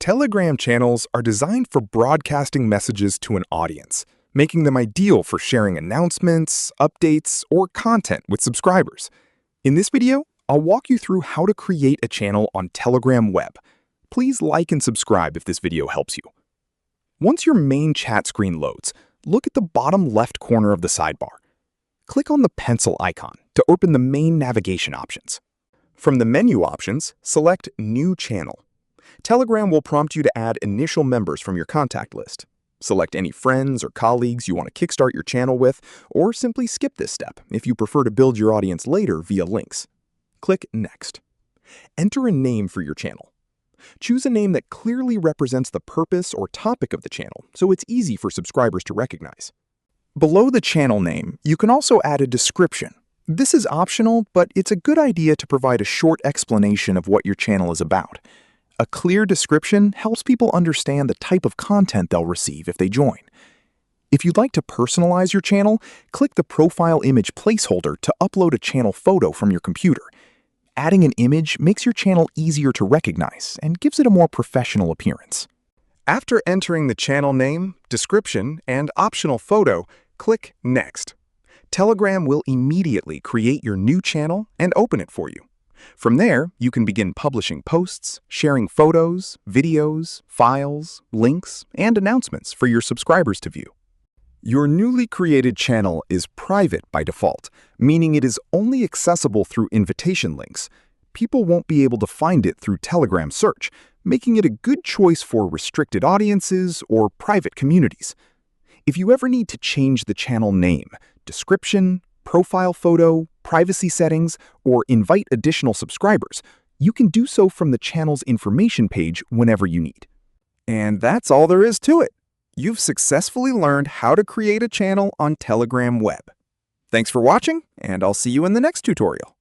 Telegram channels are designed for broadcasting messages to an audience, making them ideal for sharing announcements, updates, or content with subscribers. In this video, I'll walk you through how to create a channel on Telegram Web. Please like and subscribe if this video helps you. Once your main chat screen loads, look at the bottom left corner of the sidebar. Click on the pencil icon to open the main navigation options. From the menu options, select New Channel. Telegram will prompt you to add initial members from your contact list. Select any friends or colleagues you want to kickstart your channel with, or simply skip this step if you prefer to build your audience later via links. Click Next. Enter a name for your channel. Choose a name that clearly represents the purpose or topic of the channel, so it's easy for subscribers to recognize. Below the channel name, you can also add a description. This is optional, but it's a good idea to provide a short explanation of what your channel is about. A clear description helps people understand the type of content they'll receive if they join. If you'd like to personalize your channel, click the profile image placeholder to upload a channel photo from your computer. Adding an image makes your channel easier to recognize and gives it a more professional appearance. After entering the channel name, description, and optional photo, click Next. Telegram will immediately create your new channel and open it for you. From there, you can begin publishing posts, sharing photos, videos, files, links, and announcements for your subscribers to view. Your newly created channel is private by default, meaning it is only accessible through invitation links. People won't be able to find it through Telegram search, making it a good choice for restricted audiences or private communities. If you ever need to change the channel name, description, profile photo, privacy settings, or invite additional subscribers, you can do so from the channel's information page whenever you need. And that's all there is to it. You've successfully learned how to create a channel on Telegram Web. Thanks for watching, and I'll see you in the next tutorial.